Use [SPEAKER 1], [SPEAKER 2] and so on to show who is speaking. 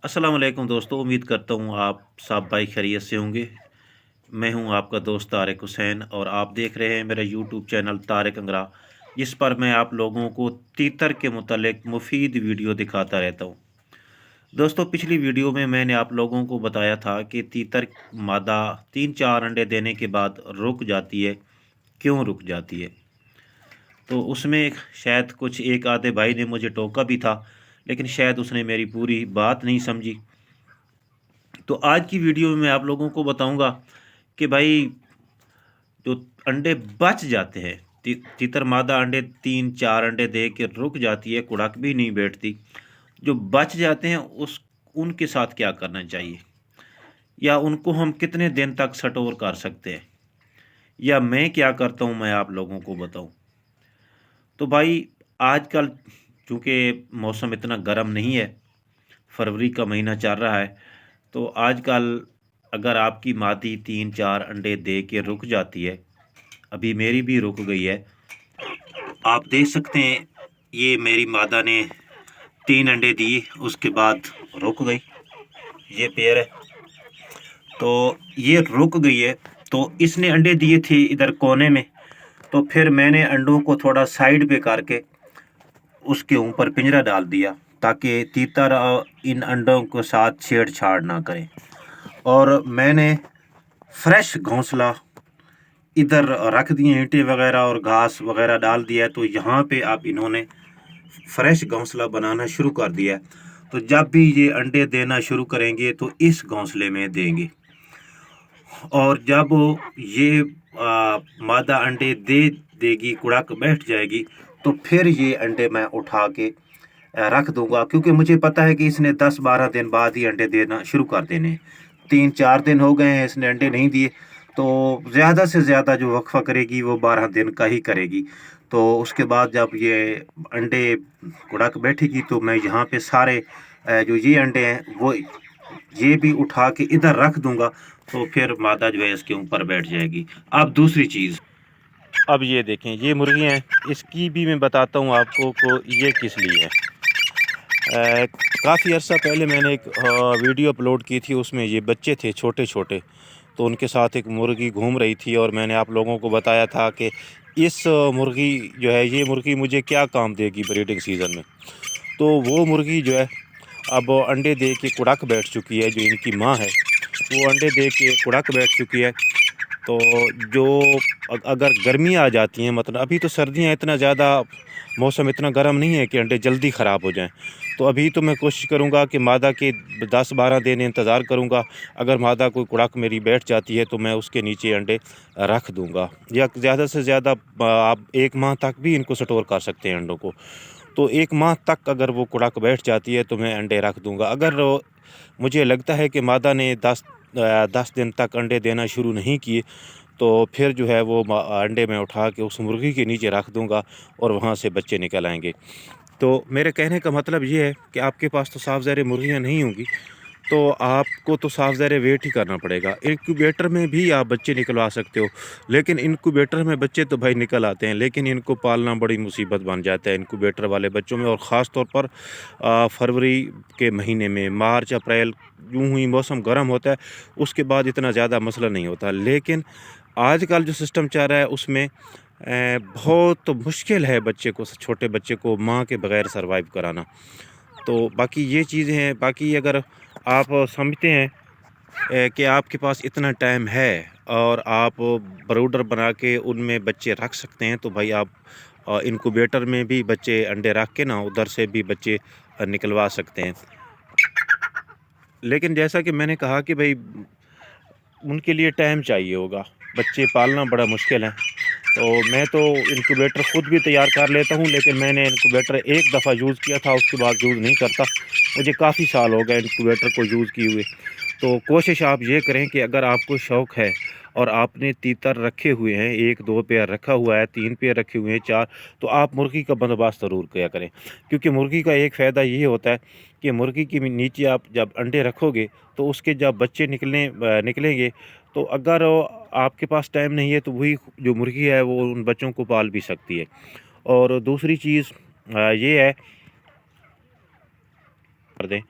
[SPEAKER 1] अस्सलाम वालेकुम दोस्तों, उम्मीद करता हूँ आप सब भाई खैरियत से होंगे। मैं हूँ आपका दोस्त तारिक हुसैन और आप देख रहे हैं मेरा यूट्यूब चैनल तारिक अंगरा, जिस पर मैं आप लोगों को तीतर के मुतालिक मुफीद वीडियो दिखाता रहता हूँ। दोस्तों, पिछली वीडियो में मैंने आप लोगों को बताया था कि तीतर मादा 3-4 अंडे देने के बाद रुक जाती है। क्यों रुक जाती है? तो उसमें शायद कुछ एक आधे भाई ने मुझे टोका भी था, लेकिन शायद उसने मेरी पूरी बात नहीं समझी। तो आज की वीडियो में मैं आप लोगों को बताऊंगा कि भाई जो अंडे बच जाते हैं, तीतर मादा अंडे 3-4 अंडे दे के रुक जाती है, कुड़क भी नहीं बैठती। जो बच जाते हैं उस उनके साथ क्या करना चाहिए, या उनको हम कितने दिन तक स्टोर कर सकते हैं, या मैं क्या करता हूं, मैं आप लोगों को बताऊं। तो भाई आजकल चूंकि मौसम इतना गर्म नहीं है, फरवरी का महीना चल रहा है, तो आजकल अगर आपकी मादी 3-4 अंडे दे के रुक जाती है, अभी मेरी भी रुक गई है, आप देख सकते हैं। ये मेरी मादा ने 3 अंडे दिए, उसके बाद रुक गई। ये पेयर है, तो ये रुक गई है। तो इसने अंडे दिए थे इधर कोने में, तो फिर मैंने अंडों को थोड़ा साइड पे करके उसके ऊपर पिंजरा डाल दिया, ताकि तीतर इन अंडों के साथ छेड़छाड़ ना करें। और मैंने फ्रेश घोंसला इधर रख दिए, ईंटें वगैरह और घास वगैरह डाल दिया है। तो यहाँ पे आप इन्होंने फ्रेश घोंसला बनाना शुरू कर दिया है। तो जब भी ये अंडे देना शुरू करेंगे तो इस घोंसले में देंगे, और जब ये मादा अंडे दे देगी, कुड़क बैठ जाएगी, तो फिर ये अंडे मैं उठा के रख दूंगा, क्योंकि मुझे पता है कि इसने 10-12 दिन बाद ही अंडे देना शुरू कर देने हैं। 3-4 दिन हो गए हैं इसने अंडे नहीं दिए, तो ज़्यादा से ज़्यादा जो वक्फा करेगी वो 12 दिन का ही करेगी। तो उसके बाद जब ये अंडे कुड़क बैठेगी, तो मैं यहाँ पे सारे जो ये अंडे हैं वो ये भी उठा के इधर रख दूंगा। तो फिर मादा जो है इसके ऊपर बैठ जाएगी। अब दूसरी चीज़, अब ये देखें, ये मुर्गी हैं, इसकी भी मैं बताता हूँ आपको को ये किस लिए है। काफ़ी अर्सा पहले मैंने एक वीडियो अपलोड की थी, उसमें ये बच्चे थे छोटे छोटे, तो उनके साथ एक मुर्गी घूम रही थी, और मैंने आप लोगों को बताया था कि इस मुर्गी जो है, ये मुर्गी मुझे क्या काम देगी ब्रीडिंग सीज़न में। तो वो मुर्गी जो है अब अंडे दे के कुड़क बैठ चुकी है। जो इनकी माँ है वो अंडे दे के कुड़क बैठ चुकी है। तो जो अगर गर्मी आ जाती हैं, मतलब अभी तो सर्दियाँ, इतना ज़्यादा मौसम इतना गर्म नहीं है कि अंडे जल्दी ख़राब हो जाएं। तो अभी तो मैं कोशिश करूंगा कि मादा के 10-12 दिन इंतज़ार करूंगा। अगर मादा कोई कुड़ाक मेरी बैठ जाती है तो मैं उसके नीचे अंडे रख दूंगा, या ज़्यादा से ज़्यादा आप 1 माह तक भी इनको स्टोर कर सकते हैं अंडों को। तो 1 माह तक अगर वो कुड़ाक बैठ जाती है तो मैं अंडे रख दूंगा। अगर मुझे लगता है कि मादा ने 10 दिन तक अंडे देना शुरू नहीं किए, तो फिर जो है वो अंडे में उठा के उस मुर्गी के नीचे रख दूंगा, और वहाँ से बच्चे निकल आएंगे। तो मेरे कहने का मतलब ये है कि आपके पास तो साफ ज़ाहिर मुर्गियाँ नहीं होंगी, तो आपको तो साफ ज़ाहिर वेट ही करना पड़ेगा। इनक्यूबेटर में भी आप बच्चे निकलवा सकते हो, लेकिन इनक्यूबेटर में बच्चे तो भाई निकल आते हैं, लेकिन इनको पालना बड़ी मुसीबत बन जाता है इनक्यूबेटर वाले बच्चों में। और ख़ास तौर पर फरवरी के महीने में, मार्च अप्रैल यूँ ही मौसम गर्म होता है, उसके बाद इतना ज़्यादा मसला नहीं होता। लेकिन आजकल जो सिस्टम चल रहा है उसमें बहुत मुश्किल है बच्चे को, छोटे बच्चे को माँ के बग़ैर सर्वाइव कराना। तो बाकी ये चीज़ें हैं। बाकी अगर आप समझते हैं कि आपके पास इतना टाइम है और आप ब्रूडर बना के उनमें बच्चे रख सकते हैं, तो भाई आप इनक्यूबेटर में भी बच्चे अंडे रख के ना उधर से भी बच्चे निकलवा सकते हैं। लेकिन जैसा कि मैंने कहा कि भाई उनके लिए टाइम चाहिए होगा, बच्चे पालना बड़ा मुश्किल है। तो मैं तो इनक्यूबेटर ख़ुद भी तैयार कर लेता हूँ, लेकिन मैंने इनक्यूबेटर एक दफ़ा यूज़ किया था, उसके बाद यूज़ नहीं करता। मुझे काफ़ी साल हो गए इनक्यूबेटर को यूज़ किए हुए। तो कोशिश आप ये करें कि अगर आपको शौक़ है और आपने तीतर रखे हुए हैं, 1-2 पेयर रखा हुआ है, 3 पेयर रखे हुए हैं, 4, तो आप मुर्गी का बंदोबस्त ज़रूर किया करें। क्योंकि मुर्गी का एक फ़ायदा ये होता है कि मुर्गी के नीचे आप जब अंडे रखोगे, तो उसके जब बच्चे निकलेंगे, तो अगर आपके पास टाइम नहीं है तो वही जो मुर्गी है वो उन बच्चों को पाल भी सकती है। और दूसरी चीज़ ये है, कर दें